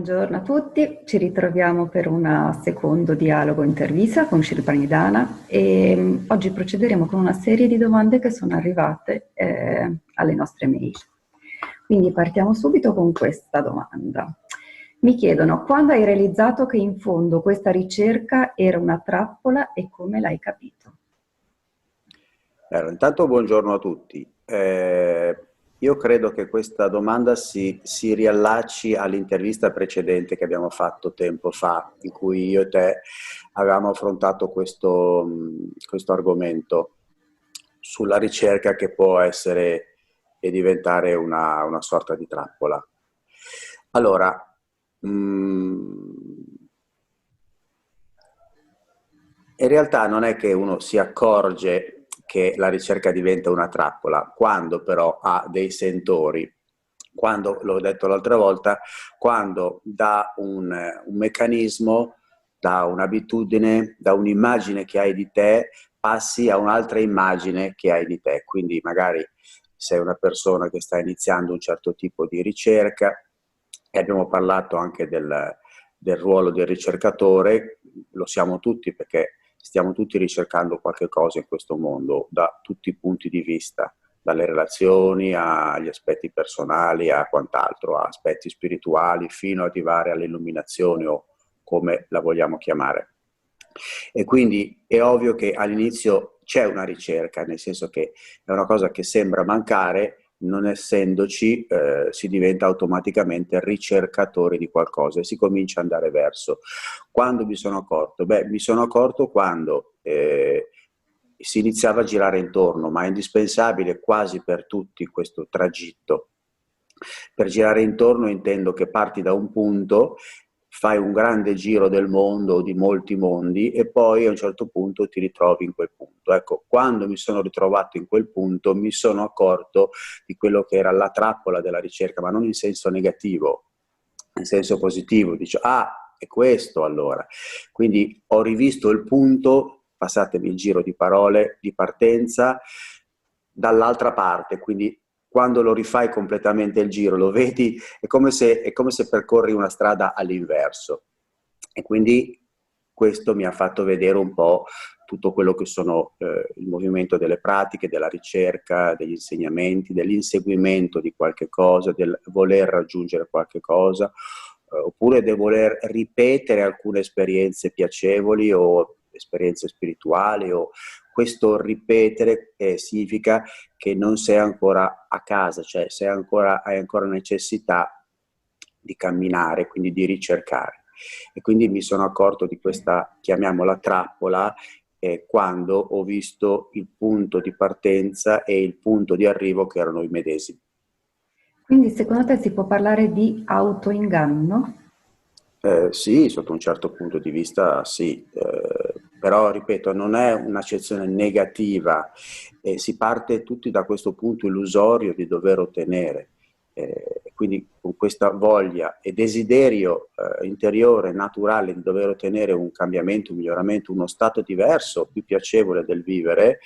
Buongiorno a tutti, ci ritroviamo per un secondo dialogo intervista con Shilpani Dana e oggi procederemo con una serie di domande che sono arrivate alle nostre mail. Quindi partiamo subito con questa domanda. Mi chiedono: quando hai realizzato che in fondo questa ricerca era una trappola e come l'hai capito? Intanto buongiorno a tutti. Io credo che questa domanda si riallacci all'intervista precedente che abbiamo fatto tempo fa, in cui io e te avevamo affrontato questo argomento sulla ricerca che può essere e diventare una sorta di trappola. Allora, in realtà non è che uno si accorge che la ricerca diventa una trappola, quando però ha dei sentori, quando, l'ho detto l'altra volta, quando da un meccanismo, da un'abitudine, da un'immagine che hai di te, passi a un'altra immagine che hai di te. Quindi magari sei una persona che sta iniziando un certo tipo di ricerca, e abbiamo parlato anche del ruolo del ricercatore, lo siamo tutti perché stiamo tutti ricercando qualche cosa in questo mondo, da tutti i punti di vista, dalle relazioni agli aspetti personali, a quant'altro, a aspetti spirituali, fino ad arrivare all'illuminazione o come la vogliamo chiamare. E quindi è ovvio che all'inizio c'è una ricerca, nel senso che è una cosa che sembra mancare, non essendoci si diventa automaticamente ricercatori di qualcosa e si comincia ad andare verso. Quando mi sono accorto? Beh, mi sono accorto quando si iniziava a girare intorno, ma è indispensabile quasi per tutti questo tragitto. Per girare intorno intendo che parti da un punto, fai un grande giro del mondo o di molti mondi e poi a un certo punto ti ritrovi in quel punto. Ecco, quando mi sono ritrovato in quel punto mi sono accorto di quello che era la trappola della ricerca, ma non in senso negativo, in senso positivo. Dice, ah, è questo allora. Quindi ho rivisto il punto, passatemi il giro di parole, di partenza, dall'altra parte, quindi quando lo rifai completamente il giro, lo vedi, è come se percorri una strada all'inverso. E quindi questo mi ha fatto vedere un po' tutto quello che sono il movimento delle pratiche, della ricerca, degli insegnamenti, dell'inseguimento di qualche cosa, del voler raggiungere qualche cosa, oppure del voler ripetere alcune esperienze piacevoli o esperienze spirituali, o questo ripetere significa che non sei ancora a casa, cioè hai ancora necessità di camminare, quindi di ricercare. E quindi mi sono accorto di questa, chiamiamola trappola, quando ho visto il punto di partenza e il punto di arrivo che erano i medesimi. Quindi secondo te si può parlare di autoinganno? Sì, sotto un certo punto di vista sì, però ripeto, non è un'accezione negativa, si parte tutti da questo punto illusorio di dover ottenere, quindi con questa voglia e desiderio interiore, naturale di dover ottenere un cambiamento, un miglioramento, uno stato diverso, più piacevole del vivere,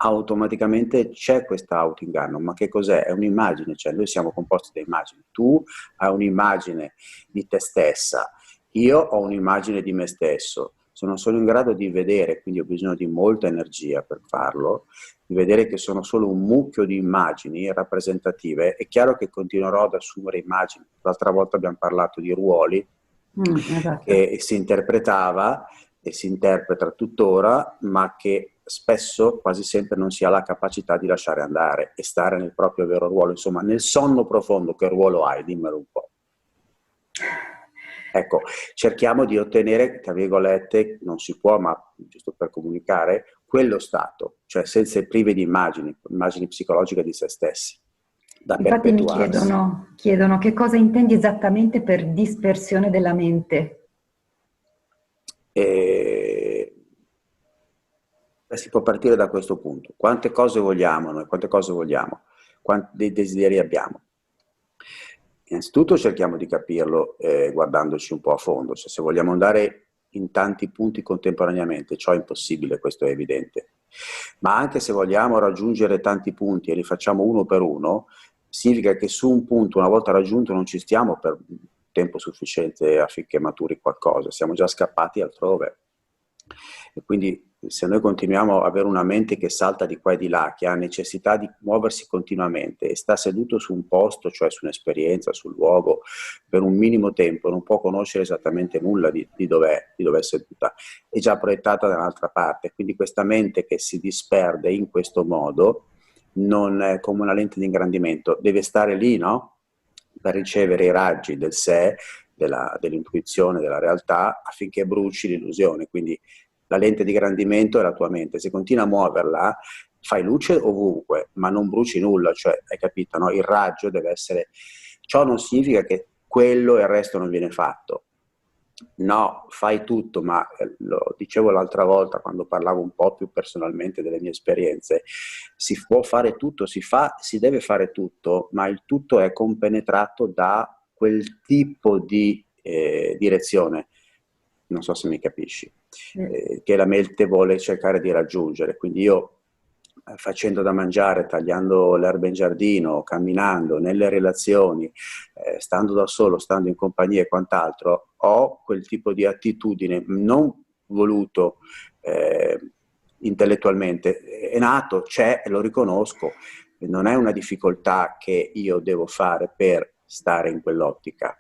automaticamente c'è questo autoinganno. Ma che cos'è? È un'immagine, cioè noi siamo composti da immagini. Tu hai un'immagine di te stessa, io ho un'immagine di me stesso. Se non sono in grado di vedere, quindi ho bisogno di molta energia per farlo, di vedere che sono solo un mucchio di immagini rappresentative, è chiaro che continuerò ad assumere immagini. L'altra volta abbiamo parlato di ruoli Esatto. che si interpretava e si interpreta tuttora, ma che spesso, quasi sempre, non si ha la capacità di lasciare andare e stare nel proprio vero ruolo. Insomma, nel sonno profondo, che ruolo hai? Dimmelo un po'. Ecco, cerchiamo di ottenere, tra virgolette, non si può, ma giusto per comunicare, quello stato, cioè senza prive di immagini psicologiche di se stessi, da Infatti mi perpetuarsi. chiedono che cosa intendi esattamente per dispersione della mente. E si può partire da questo punto. Quante cose vogliamo noi? Quante cose vogliamo? Quanti desideri abbiamo? Innanzitutto cerchiamo di capirlo guardandoci un po' a fondo. Cioè, se vogliamo andare in tanti punti contemporaneamente, ciò è impossibile, questo è evidente. Ma anche se vogliamo raggiungere tanti punti e li facciamo uno per uno, significa che su un punto, una volta raggiunto, non ci stiamo per tempo sufficiente affinché maturi qualcosa, siamo già scappati altrove. E quindi se noi continuiamo ad avere una mente che salta di qua e di là, che ha necessità di muoversi continuamente e sta seduto su un posto, cioè su un'esperienza, sul luogo, per un minimo tempo, non può conoscere esattamente nulla di dove è seduta, è già proiettata da un'altra parte. Quindi questa mente che si disperde in questo modo non è come una lente di ingrandimento, deve stare lì, no? Per ricevere i raggi del sé, dell'intuizione, della realtà, affinché bruci l'illusione. Quindi la lente di ingrandimento è la tua mente, se continui a muoverla fai luce ovunque, ma non bruci nulla, cioè hai capito, no? Il raggio deve essere, ciò non significa che quello e il resto non viene fatto. No, fai tutto, ma lo dicevo l'altra volta quando parlavo un po' più personalmente delle mie esperienze, si può fare tutto, si deve fare tutto, ma il tutto è compenetrato da quel tipo di direzione, non so se mi capisci, che la mente vuole cercare di raggiungere. Quindi io facendo da mangiare, tagliando l'erba in giardino, camminando, nelle relazioni, stando da solo, stando in compagnia e quant'altro, ho quel tipo di attitudine non voluto intellettualmente, è nato, c'è, lo riconosco, non è una difficoltà che io devo fare per stare in quell'ottica.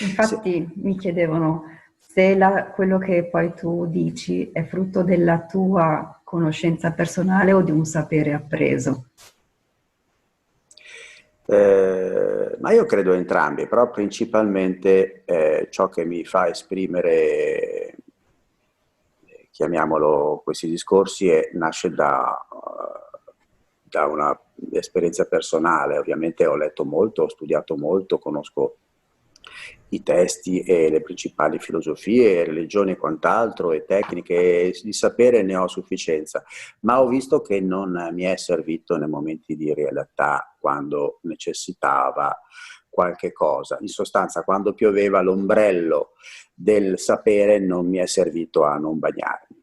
Infatti mi chiedevano se quello che poi tu dici è frutto della tua conoscenza personale o di un sapere appreso. Ma io credo entrambi, però principalmente ciò che mi fa esprimere, chiamiamolo questi discorsi, nasce da una esperienza personale. Ovviamente ho letto molto, ho studiato molto, conosco i testi e le principali filosofie, religioni e quant'altro, e tecniche, di sapere ne ho a sufficienza, ma ho visto che non mi è servito nei momenti di realtà, quando necessitava qualche cosa. In sostanza, quando pioveva, l'ombrello del sapere non mi è servito a non bagnarmi.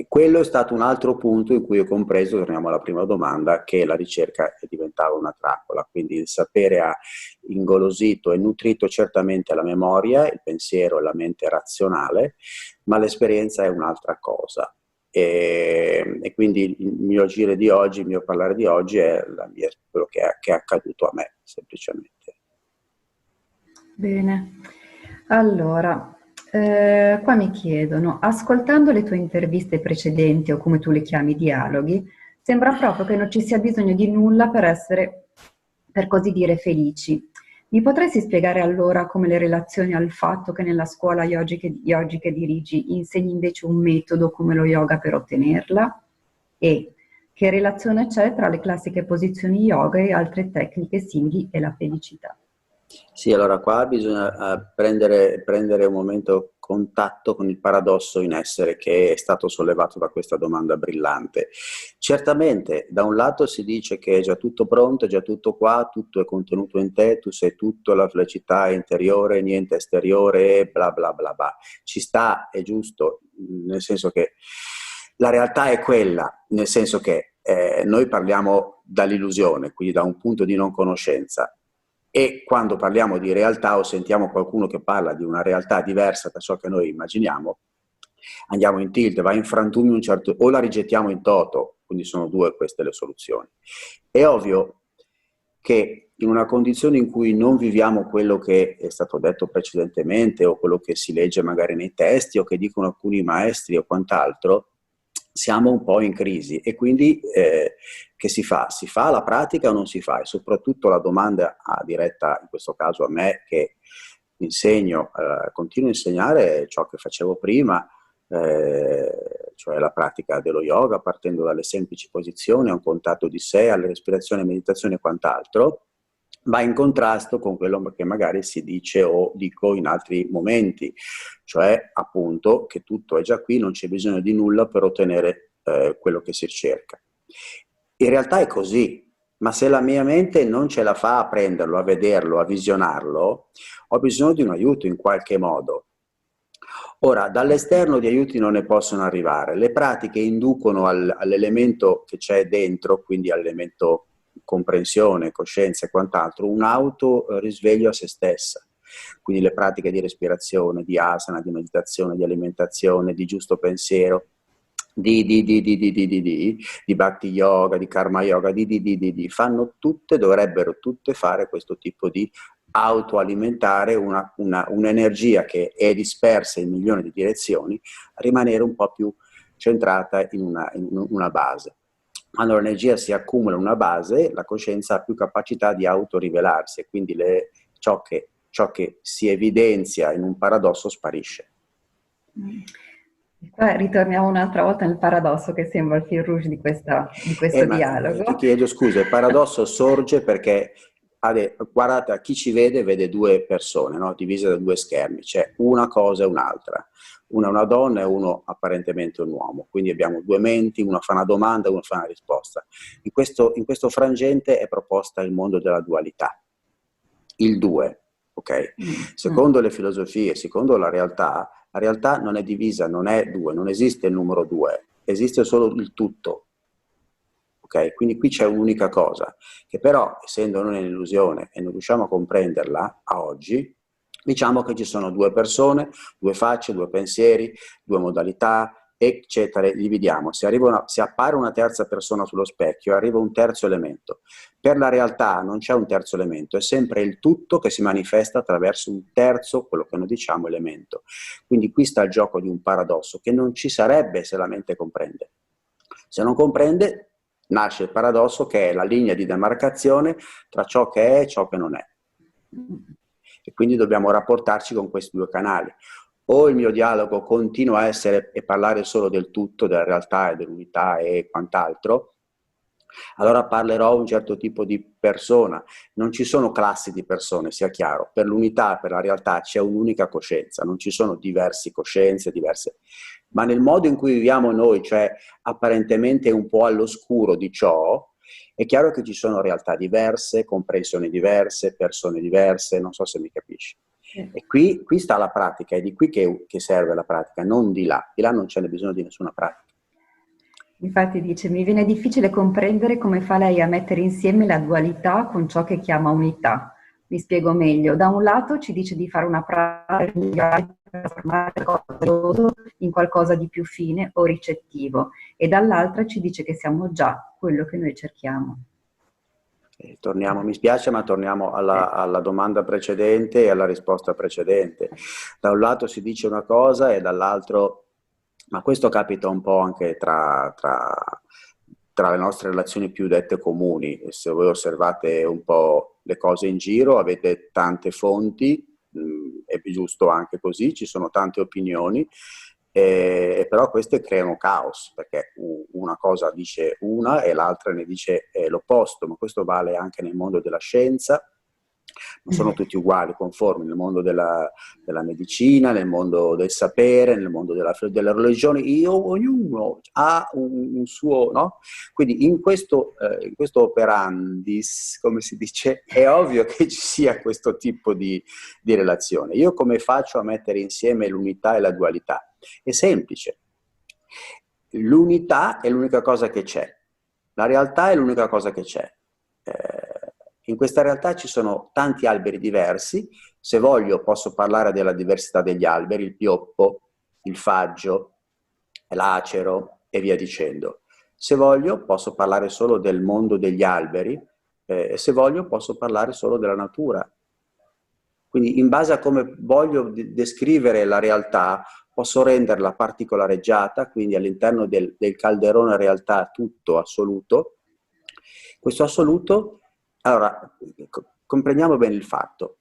Quello è stato un altro punto in cui ho compreso, torniamo alla prima domanda, che la ricerca diventava una trappola. Quindi il sapere ha ingolosito e nutrito certamente la memoria, il pensiero e la mente razionale, ma l'esperienza è un'altra cosa. E quindi il mio agire di oggi, il mio parlare di oggi è quello che è accaduto a me, semplicemente. Bene, allora, qua mi chiedono, ascoltando le tue interviste precedenti o come tu le chiami dialoghi, sembra proprio che non ci sia bisogno di nulla per essere, per così dire, felici. Mi potresti spiegare allora come le relazioni al fatto che nella scuola yogi che dirigi insegni invece un metodo come lo yoga per ottenerla? E che relazione c'è tra le classiche posizioni yoga e altre tecniche simili e la felicità? Sì, allora qua bisogna prendere un momento contatto con il paradosso in essere che è stato sollevato da questa domanda brillante. Certamente, da un lato si dice che è già tutto pronto, è già tutto qua, tutto è contenuto in te, tu sei tutto, la felicità è interiore, niente esteriore, bla bla bla bla. Ci sta, è giusto, nel senso che la realtà è quella, nel senso che noi parliamo dall'illusione, quindi da un punto di non conoscenza. E quando parliamo di realtà o sentiamo qualcuno che parla di una realtà diversa da ciò che noi immaginiamo, andiamo in tilt, va in frantumi o la rigettiamo in toto, quindi sono due queste le soluzioni. È ovvio che in una condizione in cui non viviamo quello che è stato detto precedentemente o quello che si legge magari nei testi o che dicono alcuni maestri o quant'altro, siamo un po' in crisi e quindi che si fa? Si fa la pratica o non si fa? E soprattutto la domanda diretta in questo caso a me che insegno, continuo a insegnare ciò che facevo prima, cioè la pratica dello yoga partendo dalle semplici posizioni, a un contatto di sé, alle respirazioni, meditazione e quant'altro, va in contrasto con quello che magari si dice o dico in altri momenti, cioè appunto che tutto è già qui, non c'è bisogno di nulla per ottenere quello che si cerca. In realtà è così, ma se la mia mente non ce la fa a prenderlo, a vederlo, a visionarlo, ho bisogno di un aiuto in qualche modo. Ora, dall'esterno di aiuti non ne possono arrivare, le pratiche inducono all'elemento che c'è dentro, quindi all'elemento comprensione, coscienza e quant'altro, un auto risveglio a se stessa. quindi le pratiche di respirazione, di asana, di meditazione, di alimentazione, di giusto pensiero, di bhakti yoga, di karma yoga, fanno tutte, dovrebbero tutte fare questo tipo di autoalimentare un'energia che è dispersa in milioni di direzioni, rimanere un po' più centrata in una base. Quando l'energia si accumula in una base, la coscienza ha più capacità di autorivelarsi e quindi ciò che si evidenzia in un paradosso sparisce. Ritorniamo un'altra volta nel paradosso che sembra il fil rouge di questo dialogo. Ti chiedo scusa, il paradosso sorge perché guardate, chi ci vede due persone, no? Divise da due schermi, c'è una cosa e un'altra. Una è una donna e uno apparentemente un uomo, quindi abbiamo due menti, una fa una domanda e uno fa una risposta. In questo frangente è proposta il mondo della dualità, il due, ok? Secondo le filosofie, secondo la realtà non è divisa, non è due, non esiste il numero due, esiste solo il tutto. Okay? Quindi qui c'è un'unica cosa, che però, essendo noi nell'illusione e non riusciamo a comprenderla a oggi, diciamo che ci sono due persone, due facce, due pensieri, due modalità, eccetera, dividiamo. Se appare una terza persona sullo specchio, arriva un terzo elemento. Per la realtà non c'è un terzo elemento, è sempre il tutto che si manifesta attraverso un terzo, quello che noi diciamo, elemento. Quindi qui sta il gioco di un paradosso, che non ci sarebbe se la mente comprende. Se non comprende, nasce il paradosso che è la linea di demarcazione tra ciò che è e ciò che non è. E quindi dobbiamo rapportarci con questi due canali. O il mio dialogo continua a essere e parlare solo del tutto, della realtà e dell'unità e quant'altro, allora parlerò a un certo tipo di persona. Non ci sono classi di persone, sia chiaro. Per l'unità, per la realtà c'è un'unica coscienza, non ci sono diverse coscienze, diverse. Ma nel modo in cui viviamo noi, cioè apparentemente un po' all'oscuro di ciò, è chiaro che ci sono realtà diverse, comprensioni diverse, persone diverse, non so se mi capisci. E qui sta la pratica, è di qui che serve la pratica, non di là. Di là non c'è bisogno di nessuna pratica. Infatti dice, mi viene difficile comprendere come fa lei a mettere insieme la dualità con ciò che chiama unità. Mi spiego meglio. Da un lato ci dice di fare una pratica per trasformare qualcosa in qualcosa di più fine o ricettivo, e dall'altra ci dice che siamo già quello che noi cerchiamo. Mi spiace, ma torniamo alla domanda precedente e alla risposta precedente. Da un lato si dice una cosa e dall'altro, ma questo capita un po' anche tra le nostre relazioni più dette comuni. Se voi osservate un po' le cose in giro, avete tante fonti, è giusto anche così, ci sono tante opinioni, però queste creano caos, perché una cosa dice una e l'altra ne dice l'opposto, ma questo vale anche nel mondo della scienza. Non sono tutti uguali, conformi, nel mondo della medicina, nel mondo del sapere, nel mondo della religione, ognuno ha un suo, no? Quindi in questo operandis, come si dice, è ovvio che ci sia questo tipo di relazione. Io come faccio a mettere insieme l'unità e la dualità? È semplice. L'unità è l'unica cosa che c'è, la realtà è l'unica cosa che c'è. In questa realtà ci sono tanti alberi diversi. Se voglio posso parlare della diversità degli alberi, il pioppo, il faggio, l'acero e via dicendo. Se voglio posso parlare solo del mondo degli alberi, e se voglio posso parlare solo della natura. Quindi in base a come voglio descrivere la realtà, posso renderla particolareggiata, quindi all'interno del calderone realtà tutto assoluto. Questo assoluto, allora, comprendiamo bene il fatto.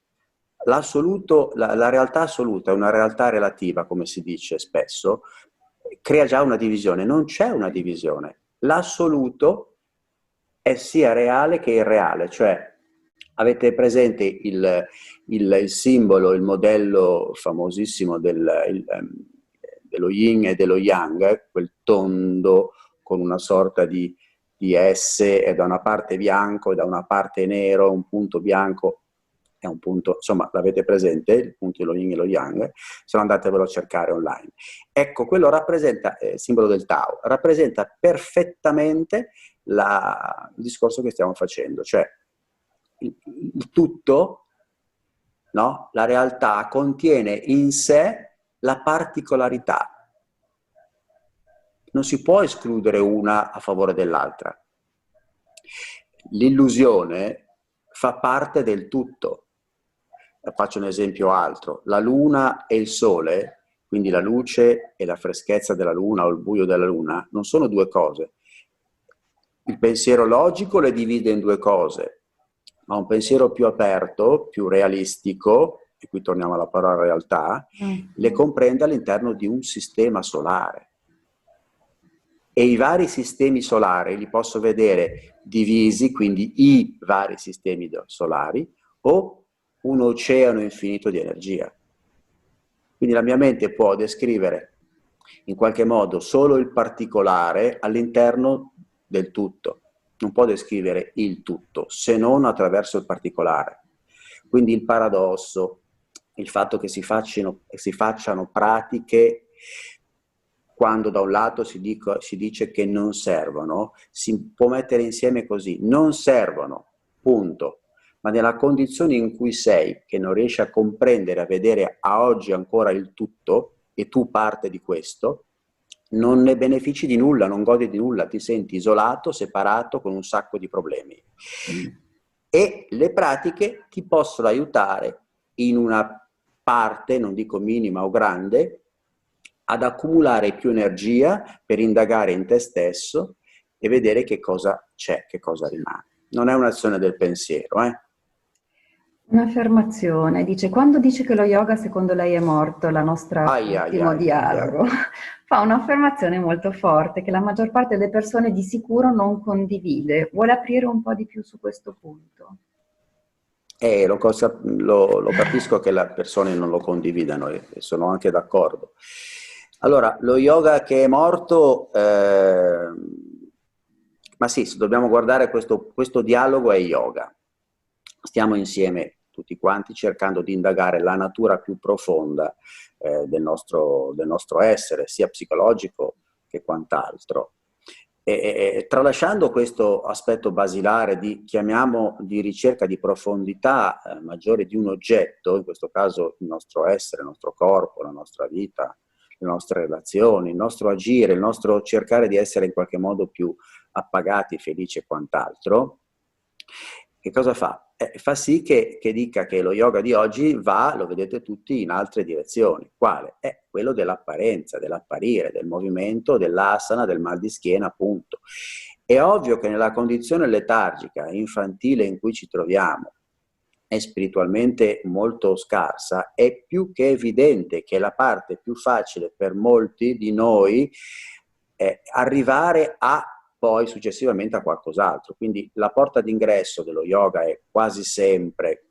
L'assoluto, la realtà assoluta è una realtà relativa, come si dice spesso, crea già una divisione. Non c'è una divisione. L'assoluto è sia reale che irreale, cioè avete presente il simbolo, il modello famosissimo dello yin e dello yang, quel tondo con una sorta di S e da una parte bianco e da una parte nero, un punto bianco e un punto, insomma l'avete presente, il punto dello yin e lo yang, se no andatevelo a cercare online. Ecco, quello rappresenta, il simbolo del Tao, rappresenta perfettamente il discorso che stiamo facendo, cioè il tutto no? La realtà contiene in sé la particolarità. Non si può escludere una a favore dell'altra. L'illusione fa parte del tutto. Faccio un esempio altro. La luna e il sole, quindi la luce e la freschezza della luna o il buio della luna, non sono due cose. Il pensiero logico le divide in due cose, ma un pensiero più aperto, più realistico, e qui torniamo alla parola realtà, le comprende all'interno di un sistema solare. E i vari sistemi solari li posso vedere divisi, quindi i vari sistemi solari, o un oceano infinito di energia. Quindi la mia mente può descrivere in qualche modo solo il particolare all'interno del tutto. Non può descrivere il tutto, se non attraverso il particolare. Quindi il paradosso, il fatto che si facciano pratiche quando da un lato si dice che non servono, si può mettere insieme così: non servono, punto. Ma nella condizione in cui sei, che non riesci a comprendere, a vedere a oggi ancora il tutto, e tu parte di questo, non ne benefici di nulla, non godi di nulla, ti senti isolato, separato, con un sacco di problemi. E le pratiche ti possono aiutare in una parte, non dico minima o grande, ad accumulare più energia per indagare in te stesso e vedere che cosa c'è, che cosa rimane. Non è un'azione del pensiero, Un'affermazione, dice: quando dice che lo yoga secondo lei è morto, la nostra ultimo dialogo, fa un'affermazione molto forte che la maggior parte delle persone di sicuro non condivide. Vuole aprire un po' di più su questo punto? Lo capisco che le persone non lo condividano e sono anche d'accordo. Allora, lo yoga che è morto, ma sì, se dobbiamo guardare questo dialogo è yoga. Stiamo insieme tutti quanti cercando di indagare la natura più profonda del nostro essere, sia psicologico che quant'altro. E tralasciando questo aspetto basilare chiamiamo di ricerca di profondità maggiore di un oggetto, in questo caso il nostro essere, il nostro corpo, la nostra vita, le nostre relazioni, il nostro agire, il nostro cercare di essere in qualche modo più appagati, felici e quant'altro, che cosa fa? Fa sì che dica che lo yoga di oggi va, lo vedete tutti, in altre direzioni. Quale? È quello dell'apparenza, dell'apparire, del movimento, dell'asana, del mal di schiena, appunto. È ovvio che nella condizione letargica, infantile in cui ci troviamo, è spiritualmente molto scarsa, è più che evidente che la parte più facile per molti di noi è arrivare a poi successivamente a qualcos'altro. Quindi la porta d'ingresso dello yoga è quasi sempre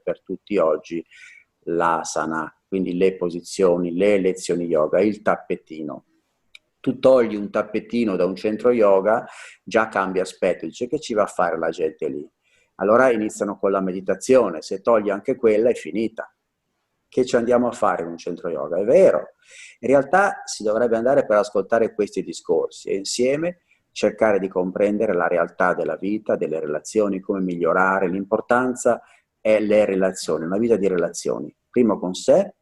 per tutti oggi l'asana, quindi le posizioni, le lezioni yoga, il tappetino. Tu togli un tappetino da un centro yoga, già cambia aspetto, dice: che ci va a fare la gente lì? Allora iniziano con la meditazione, se togli anche quella è finita. Che ci andiamo a fare in un centro yoga? È vero, in realtà si dovrebbe andare per ascoltare questi discorsi e insieme cercare di comprendere la realtà della vita, delle relazioni, come migliorare. L'importanza è le relazioni, una vita di relazioni, primo con sé,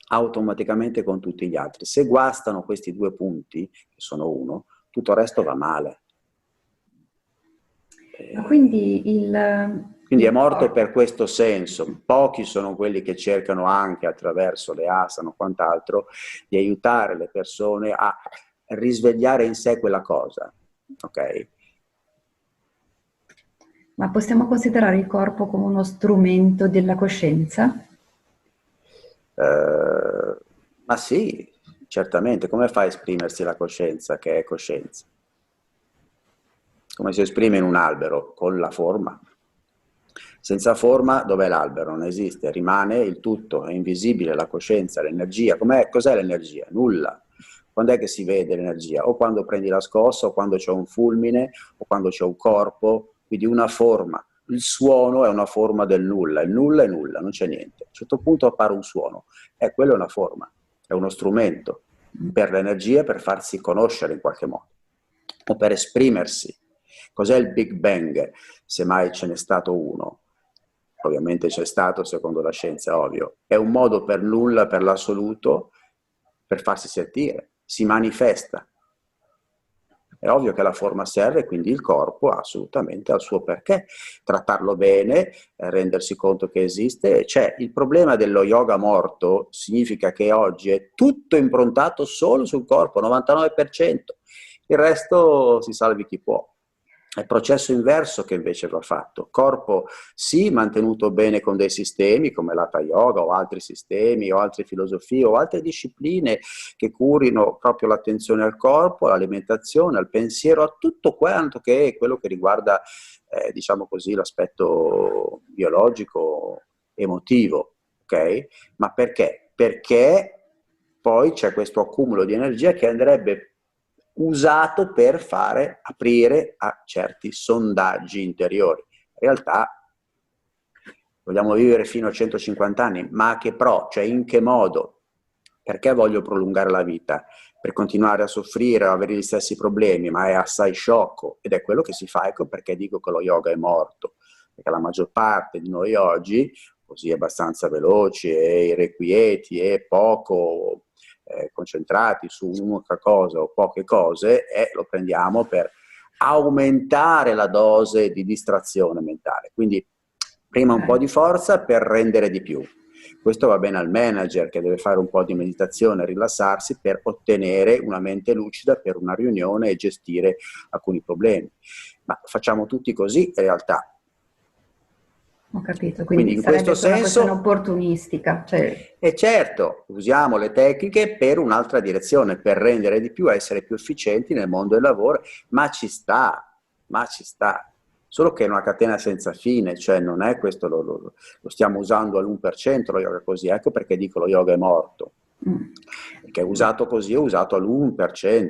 automaticamente con tutti gli altri. Se guastano questi due punti, che sono uno, tutto il resto va male. Quindi è morto per questo senso. Pochi sono quelli che cercano anche attraverso le asana o quant'altro di aiutare le persone a risvegliare in sé quella cosa. Ok? Ma possiamo considerare il corpo come uno strumento della coscienza? Ma sì, certamente. Come fa a esprimersi la coscienza, che è coscienza? Come si esprime in un albero? Con la forma. Senza forma, dov'è l'albero? Non esiste, rimane il tutto, è invisibile la coscienza, l'energia. Cos'è l'energia? Nulla. Quando è che si vede l'energia? O quando prendi la scossa, o quando c'è un fulmine, o quando c'è un corpo, quindi una forma. Il suono è una forma del nulla, il nulla è nulla, non c'è niente. A un certo punto appare un suono, quello è una forma, è uno strumento per l'energia, per farsi conoscere in qualche modo, o per esprimersi. Cos'è il Big Bang, se mai ce n'è stato uno? ovviamente c'è stato secondo la scienza, ovvio, è un modo per nulla, per l'assoluto, per farsi sentire, si manifesta. È ovvio che la forma serve, quindi il corpo assolutamente ha il suo perché, trattarlo bene, rendersi conto che esiste. Cioè, il problema dello yoga morto significa che oggi è tutto improntato solo sul corpo, 99%, il resto si salvi chi può. È il processo inverso che invece va fatto. Corpo sì, mantenuto bene con dei sistemi come l'Hatha Yoga o altri sistemi o altre filosofie o altre discipline che curino proprio l'attenzione al corpo, all'alimentazione, al pensiero, a tutto quanto che è quello che riguarda, diciamo così, l'aspetto biologico, emotivo, ok? Ma perché? Perché poi c'è questo accumulo di energia che andrebbe usato per fare aprire a certi sondaggi interiori. In realtà vogliamo vivere fino a 150 anni, ma a che pro? Cioè in che modo? Perché voglio prolungare la vita? Per continuare a soffrire o avere gli stessi problemi, ma è assai sciocco ed è quello che si fa. Ecco perché dico che lo yoga è morto, perché la maggior parte di noi oggi, così abbastanza veloci e irrequieti e poco concentrati su un'unica cosa o poche cose, lo prendiamo per aumentare la dose di distrazione mentale. Quindi prima un po' di forza per rendere di più. Questo va bene al manager che deve fare un po' di meditazione, rilassarsi per ottenere una mente lucida per una riunione e gestire alcuni problemi. Ma facciamo tutti così in realtà. Ho capito, Quindi quindi in sarebbe questo una questione senso, opportunistica. Cioè... e certo, usiamo le tecniche per un'altra direzione, per rendere di più, essere più efficienti nel mondo del lavoro, ma ci sta. Solo che è una catena senza fine, cioè non è questo, lo stiamo usando all'1% lo yoga così, ecco perché dico lo yoga è morto, perché usato così è usato all'1%,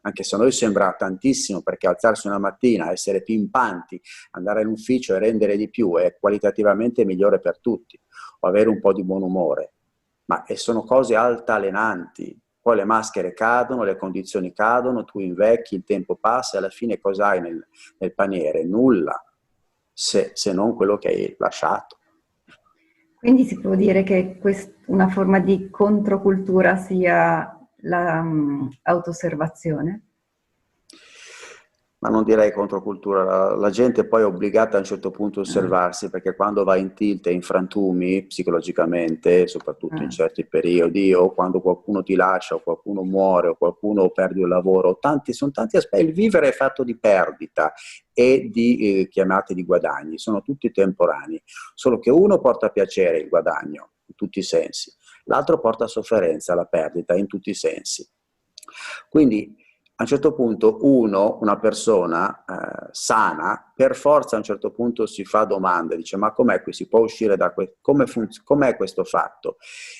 anche se a noi sembra tantissimo, perché alzarsi una mattina, essere pimpanti, andare in ufficio e rendere di più è qualitativamente migliore per tutti, o avere un po' di buon umore, ma sono cose altalenanti. Poi le maschere cadono, le condizioni cadono, tu invecchi, il tempo passa e alla fine cosa hai nel paniere? Nulla, se non quello che hai lasciato. Quindi si può dire che una forma di controcultura sia l'autosservazione? Ma non direi controcultura, la gente poi è obbligata a un certo punto a osservarsi, perché quando va in tilt e in frantumi psicologicamente, soprattutto in certi periodi, o quando qualcuno ti lascia, o qualcuno muore, o qualcuno perdi un lavoro, sono tanti aspetti. Il vivere è fatto di perdita e di chiamate di guadagni, sono tutti temporanei, solo che uno porta piacere, il guadagno, in tutti i sensi, l'altro porta sofferenza, la perdita, in tutti i sensi. Quindi a un certo punto una persona sana, per forza a un certo punto si fa domande, dice ma com'è qui, si può uscire da questo, com'è questo fatto?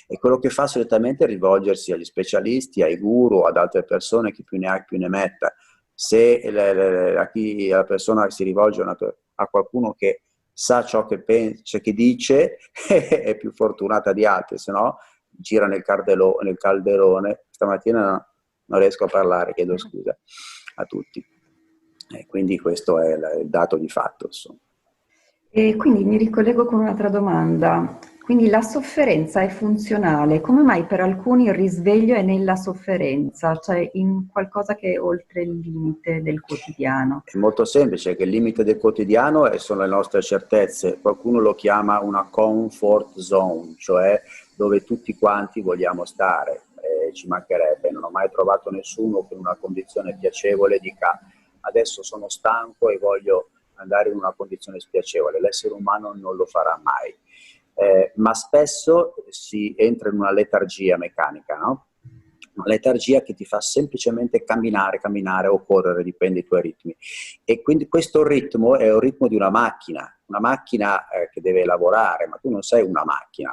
E quello che fa solitamente è rivolgersi agli specialisti, ai guru, ad altre persone, chi più ne ha più ne metta. Se la persona si rivolge a qualcuno che sa ciò che pensa, che dice, è più fortunata di altri, se no gira nel calderone. Stamattina non riesco a parlare, chiedo scusa a tutti. Quindi questo è il dato di fatto, insomma. E quindi mi ricollego con un'altra domanda. Quindi la sofferenza è funzionale, come mai per alcuni il risveglio è nella sofferenza, cioè in qualcosa che è oltre il limite del quotidiano? È molto semplice, che il limite del quotidiano sono le nostre certezze. Qualcuno lo chiama una comfort zone, cioè dove tutti quanti vogliamo stare. Ci mancherebbe, non ho mai trovato nessuno che in una condizione piacevole dica adesso sono stanco e voglio andare in una condizione spiacevole. L'essere umano non lo farà mai, ma spesso si entra in una letargia meccanica, no? Una letargia che ti fa semplicemente camminare o correre, dipende dai tuoi ritmi. E quindi questo ritmo è un ritmo di una macchina che deve lavorare, ma tu non sei una macchina,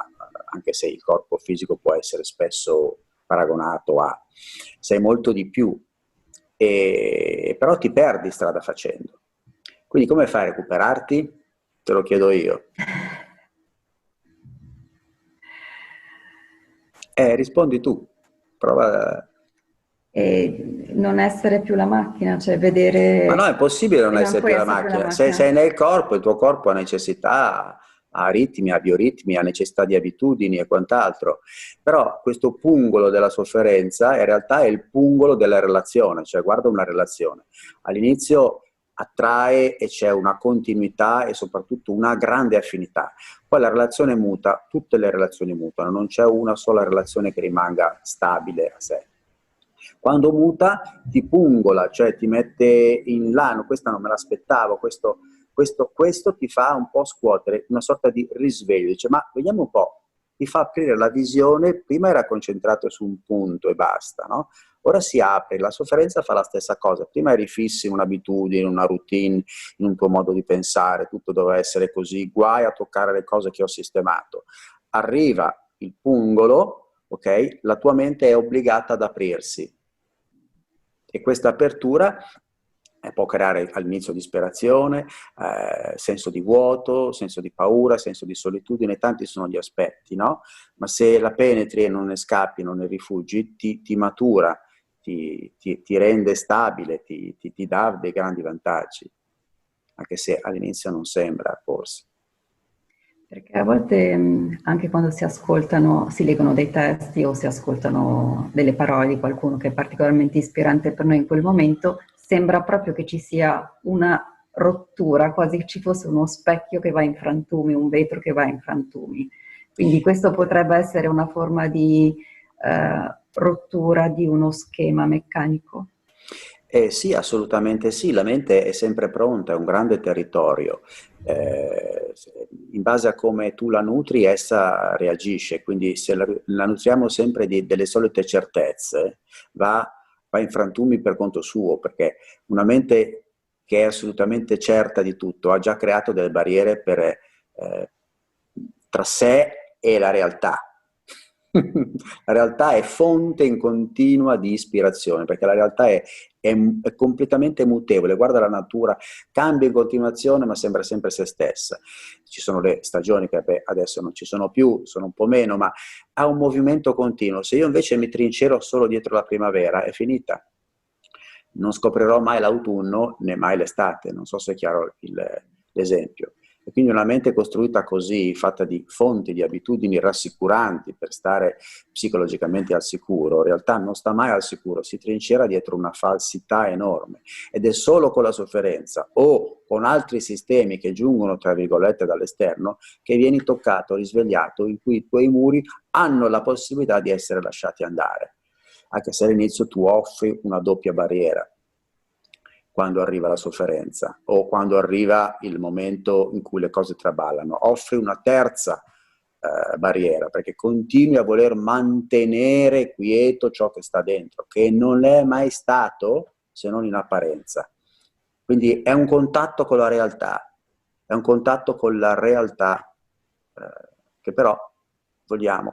anche se il corpo fisico può essere spesso paragonato a, sei molto di più, però ti perdi strada facendo. Quindi come fai a recuperarti? Te lo chiedo io. Rispondi tu, prova. E non essere più la macchina, cioè vedere... Ma no, è possibile non E non essere più puoi la essere più la macchina. Se macchina. sei nel corpo, il tuo corpo ha necessità ha ritmi, ha bioritmi, ha necessità di abitudini e quant'altro. Però questo pungolo della sofferenza in realtà è il pungolo della relazione, cioè guarda una relazione. All'inizio attrae e c'è una continuità e soprattutto una grande affinità. Poi la relazione muta, tutte le relazioni mutano, non c'è una sola relazione che rimanga stabile a sé. Quando muta ti pungola, cioè ti mette in là, questa non me l'aspettavo, questo ti fa un po' scuotere, una sorta di risveglio, dice ma vediamo un po', ti fa aprire la visione, prima era concentrato su un punto e basta, no? Ora si apre, la sofferenza fa la stessa cosa, prima eri fissi in un'abitudine, in una routine, in un tuo modo di pensare, tutto doveva essere così, guai a toccare le cose che ho sistemato. Arriva il pungolo, ok? La tua mente è obbligata ad aprirsi e questa apertura può creare all'inizio disperazione, senso di vuoto, senso di paura, senso di solitudine, tanti sono gli aspetti, no? Ma se la penetri e non ne scappi, non ne rifugi, ti matura, ti rende stabile, ti dà dei grandi vantaggi, anche se all'inizio non sembra, forse. Perché a volte anche quando si ascoltano, si leggono dei testi o si ascoltano delle parole di qualcuno che è particolarmente ispirante per noi in quel momento, sembra proprio che ci sia una rottura, quasi ci fosse uno specchio che va in frantumi, un vetro che va in frantumi. Quindi questo potrebbe essere una forma di rottura di uno schema meccanico. Sì, assolutamente sì, la mente è sempre pronta, è un grande territorio. In base a come tu la nutri, essa reagisce, quindi se la nutriamo sempre delle solite certezze, va in frantumi per conto suo, perché una mente che è assolutamente certa di tutto ha già creato delle barriere tra sé e la realtà. La realtà è fonte in continua di ispirazione, perché la realtà è completamente mutevole, guarda la natura, cambia in continuazione ma sembra sempre se stessa. Ci sono le stagioni che adesso non ci sono più, sono un po' meno, ma ha un movimento continuo. Se io invece mi trincero solo dietro la primavera, è finita. Non scoprirò mai l'autunno né mai l'estate, non so se è chiaro l'esempio. E quindi una mente costruita così, fatta di fonti, di abitudini rassicuranti per stare psicologicamente al sicuro, in realtà non sta mai al sicuro, si trincera dietro una falsità enorme. Ed è solo con la sofferenza o con altri sistemi che giungono, tra virgolette, dall'esterno, che vieni toccato, risvegliato, in cui i tuoi muri hanno la possibilità di essere lasciati andare. Anche se all'inizio tu offri una doppia barriera quando arriva la sofferenza o quando arriva il momento in cui le cose traballano, offri una terza barriera, perché continui a voler mantenere quieto ciò che sta dentro, che non è mai stato se non in apparenza. Quindi è un contatto con la realtà, è un contatto con la realtà che però vogliamo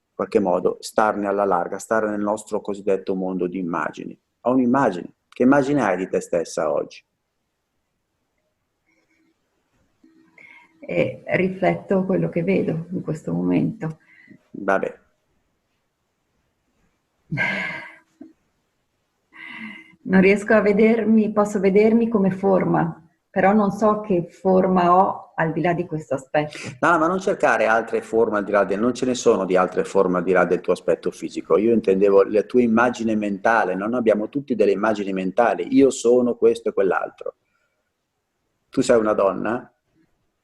in qualche modo starne alla larga, stare nel nostro cosiddetto mondo di immagini. Ho un'immagine. Che immagine hai di te stessa oggi? E rifletto quello che vedo in questo momento. Vabbè. Non riesco a vedermi, posso vedermi come forma, però non so che forma ho al di là di questo aspetto. No, ma non cercare altre forme al di là non ce ne sono di altre forme al di là del tuo aspetto fisico. Io intendevo la tua immagine mentale, non abbiamo tutti delle immagini mentali. Io sono questo e quell'altro. Tu sei una donna?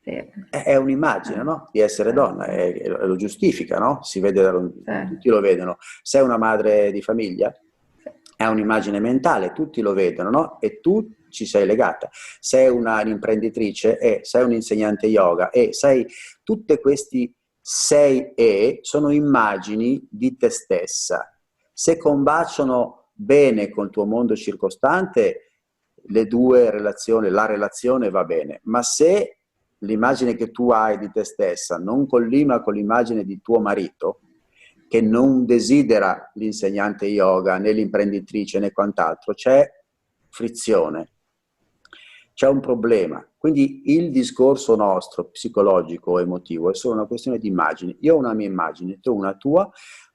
Sì. È un'immagine, no? Di essere donna, lo giustifica, no? Si vede, tutti lo vedono. Sei una madre di famiglia? È un'immagine mentale, tutti lo vedono, no? E tu ci sei legata. Sei un'imprenditrice e sei un insegnante yoga e sei, tutte questi sei e sono immagini di te stessa. Se combaciano bene con il tuo mondo circostante, le due relazioni, la relazione va bene, ma se l'immagine che tu hai di te stessa non collima con l'immagine di tuo marito, che non desidera l'insegnante yoga, né l'imprenditrice, né quant'altro, c'è frizione, c'è un problema. Quindi il discorso nostro, psicologico, emotivo, è solo una questione di immagini. Io ho una mia immagine, tu una tua,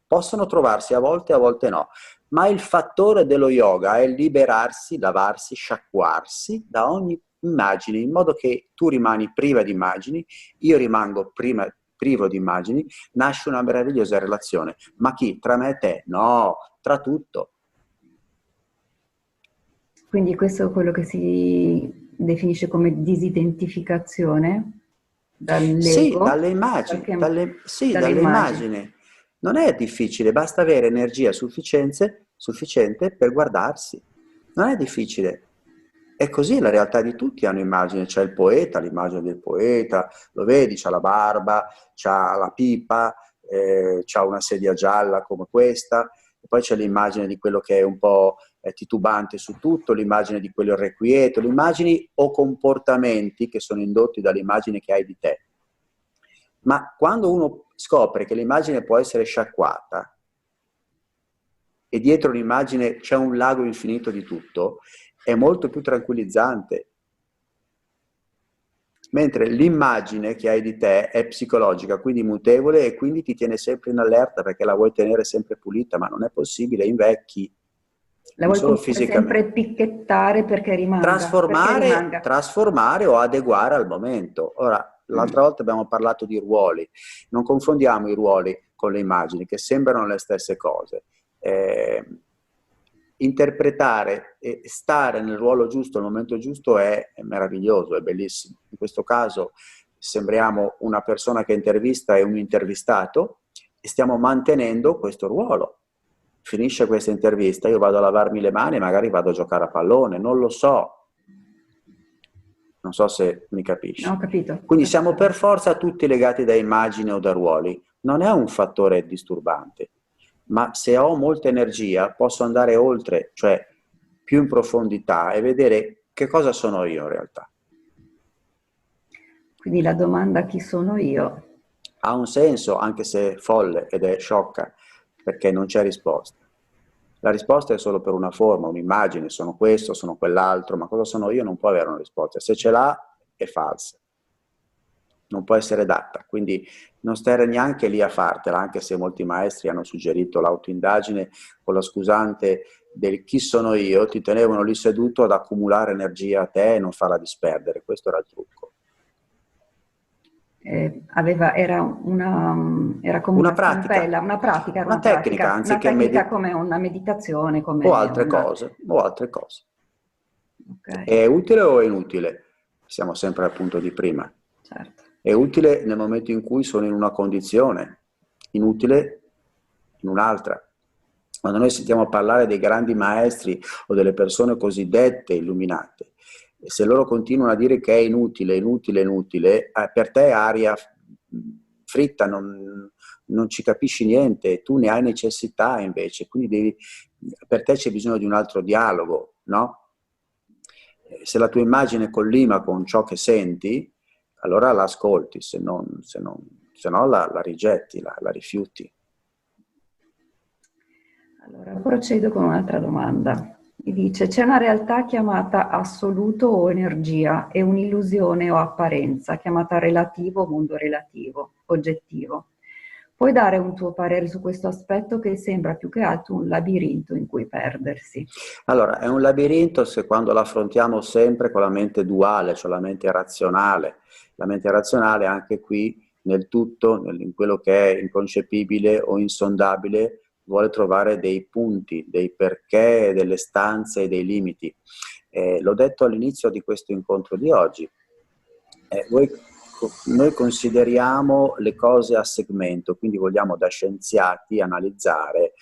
possono trovarsi a volte no. Ma il fattore dello yoga è liberarsi, lavarsi, sciacquarsi da ogni immagini, in modo che tu rimani priva di immagini, io rimango privo di immagini, nasce una meravigliosa relazione. Ma chi? Tra me e te? No, tra tutto. Quindi questo è quello che si definisce come disidentificazione Sì, dall'ego, dalle immagini, qualche- sì, dalle dalle immagini. immagini. Non è difficile, basta avere energia sufficiente per guardarsi. Non è difficile. È così, la realtà di tutti hanno immagini. C'è il poeta, l'immagine del poeta, lo vedi, c'ha la barba, c'ha la pipa, c'ha una sedia gialla come questa, e poi c'è l'immagine di quello che è un po' titubante su tutto, l'immagine di quello irrequieto, le immagini o comportamenti che sono indotti dall'immagine che hai di te. Ma quando uno scopre che l'immagine può essere sciacquata e dietro l'immagine c'è un lago infinito di tutto, è molto più tranquillizzante. Mentre l'immagine che hai di te è psicologica, quindi mutevole, e quindi ti tiene sempre in allerta perché la vuoi tenere sempre pulita, ma non è possibile, invecchi, La non vuoi solo comunque sempre fisicamente. epicchettare perché rimanga, perché Trasformare, rimanga. trasformare o adeguare al momento. Ora, l'altra volta abbiamo parlato di ruoli, non confondiamo i ruoli con le immagini, che sembrano le stesse cose. Interpretare e stare nel ruolo giusto al momento giusto è meraviglioso, è bellissimo. In questo caso sembriamo una persona che intervista e un intervistato e stiamo mantenendo questo ruolo. Finisce questa intervista, io vado a lavarmi le mani e magari vado a giocare a pallone, non lo so. Non so se mi No, ho capisci. capito, Quindi siamo per perfettamente. forza tutti legati da immagini o da ruoli. Non è un fattore disturbante, ma se ho molta energia posso andare oltre, cioè più in profondità e vedere che cosa sono io in realtà. Quindi la domanda chi sono io? Ha un senso, anche se è folle ed è sciocca, perché non c'è risposta. La risposta è solo per una forma, un'immagine, sono questo, sono quell'altro, ma cosa sono io non può avere una risposta. Se ce l'ha, è falsa, non può essere data. Quindi non stare neanche lì a fartela, anche se molti maestri hanno suggerito l'autoindagine con la scusante del chi sono io, ti tenevano lì seduto ad accumulare energia a te e non farla disperdere. Questo era il trucco. Era come Una una stampella, pratica, una pratica, era una tecnica una anziché tecnica come una meditazione, o come altre una... cose, o altre cose. Ok, È utile o è inutile? Siamo sempre al punto di prima. certo. È utile nel momento in cui sono in una condizione, inutile in un'altra. Quando noi sentiamo parlare dei grandi maestri o delle persone cosiddette illuminate, e se loro continuano a dire che è inutile, inutile, inutile, per te è aria fritta, non ci capisci niente, tu ne hai necessità invece, quindi per te c'è bisogno di un altro dialogo, no? Se la tua immagine collima con ciò che senti, allora la ascolti, se no la rigetti, la rifiuti. Allora, procedo con un'altra domanda. Mi dice, c'è una realtà chiamata assoluto o energia e un'illusione o apparenza chiamata relativo o mondo relativo, oggettivo. Puoi dare un tuo parere su questo aspetto che sembra più che altro un labirinto in cui perdersi? Allora, è un labirinto se quando l'affrontiamo sempre con la mente duale, cioè la mente razionale. La mente razionale anche qui nel tutto, in quello che è inconcepibile o insondabile, vuole trovare dei punti, dei perché, delle stanze e dei limiti. L'ho detto all'inizio di questo incontro di oggi. Noi consideriamo le cose a segmento, quindi vogliamo da scienziati analizzare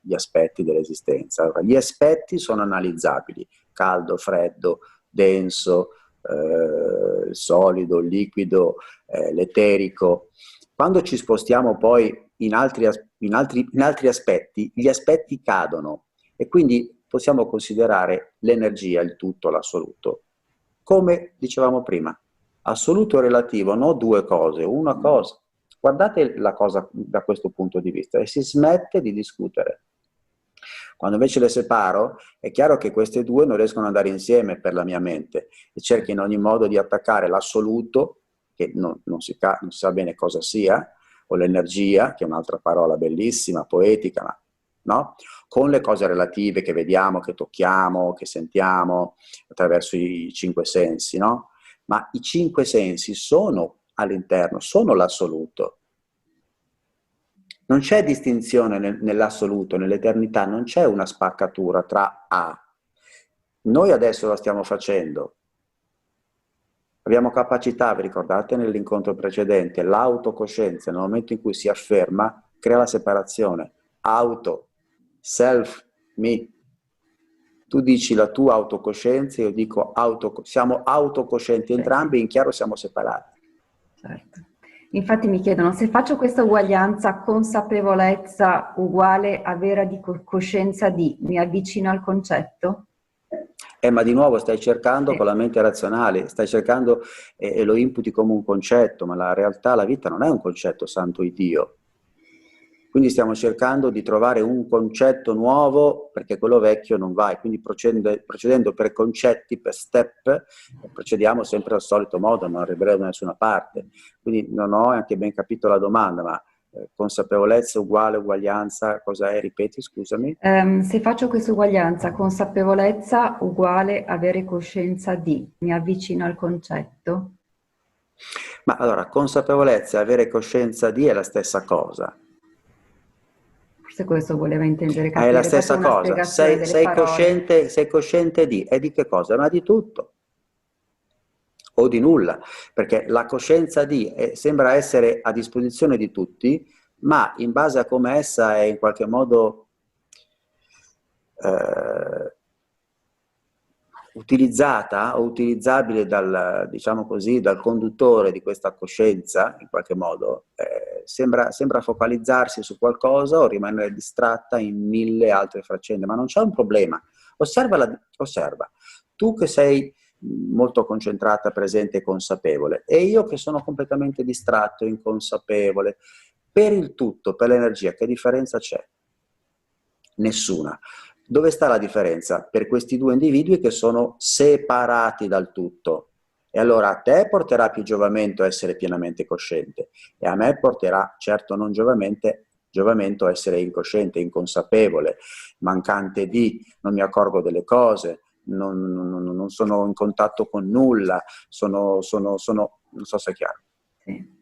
gli aspetti dell'esistenza. Allora, gli aspetti sono analizzabili: caldo, freddo, denso, solido, liquido, l'eterico. Quando ci spostiamo poi in altri aspetti, gli aspetti cadono e quindi possiamo considerare l'energia, il tutto, l'assoluto, come dicevamo prima, assoluto e relativo, non due cose, una cosa. Guardate la cosa da questo punto di vista e si smette di discutere. Quando invece le separo, è chiaro che queste due non riescono ad andare insieme per la mia mente e cerchi in ogni modo di attaccare l'assoluto, che non si sa bene cosa sia, o l'energia, che è un'altra parola bellissima, poetica, ma no? Con le cose relative che vediamo, che tocchiamo, che sentiamo attraverso i cinque sensi, no? Ma i cinque sensi sono all'interno, sono l'assoluto. Non c'è distinzione nell'assoluto, nell'eternità, non c'è una spaccatura tra A. Noi adesso la stiamo facendo. Abbiamo capacità, vi ricordate nell'incontro precedente, l'autocoscienza nel momento in cui si afferma crea la separazione. Auto, self, me. Tu dici la tua autocoscienza, io dico siamo autocoscienti entrambi, in chiaro siamo separati. Certo. Infatti mi chiedono, se faccio questa uguaglianza, consapevolezza uguale a vera coscienza di, mi avvicino al concetto? Ma di nuovo stai cercando con la mente razionale, stai cercando e lo imputi come un concetto, ma la realtà, la vita non è un concetto, santo Dio. Quindi stiamo cercando di trovare un concetto nuovo perché quello vecchio non va, e quindi procedendo per concetti, per step, procediamo sempre al solito modo, non arriveremo da nessuna parte. Quindi non ho anche ben capito la domanda, ma consapevolezza uguale, uguaglianza, cosa è? Ripeti, scusami. Se faccio questa uguaglianza, consapevolezza uguale avere coscienza di, mi avvicino al concetto? Ma allora, consapevolezza e avere coscienza di è la stessa cosa. Forse questo voleva intendere È la capire, dopo stessa una cosa. spiegazione delle parole. Sei cosciente di, e di che cosa? Ma di tutto. O di nulla, perché la coscienza di sembra essere a disposizione di tutti, ma in base a come essa è in qualche modo utilizzata o utilizzabile dal, diciamo così, dal conduttore di questa coscienza, in qualche modo, sembra focalizzarsi su qualcosa o rimanere distratta in mille altre faccende, ma non c'è un problema. Osserva. Tu che sei molto concentrata, presente e consapevole, e io che sono completamente distratto, inconsapevole, per il tutto, per l'energia, che differenza c'è? Nessuna. Dove sta la differenza? Per questi due individui che sono separati dal tutto. E allora a te porterà più giovamento essere pienamente cosciente, e a me porterà, certo non giovamento essere incosciente, inconsapevole, mancante di, non mi accorgo delle cose, non sono in contatto con nulla, non so se è chiaro. Sì.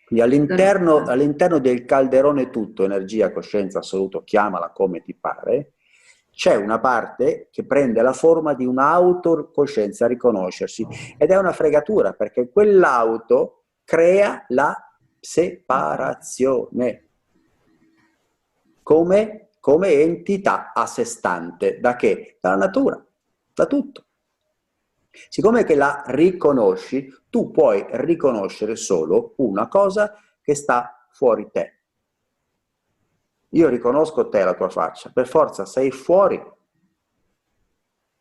Quindi all'interno del calderone tutto, energia, coscienza, assoluto, chiamala come ti pare, c'è una parte che prende la forma di un'autocoscienza a riconoscersi, ed è una fregatura perché quell'auto crea la separazione come entità a sé stante. Da che? Dalla natura, da tutto. Siccome che la riconosci, tu puoi riconoscere solo una cosa che sta fuori te. Io riconosco te, la tua faccia, per forza sei fuori.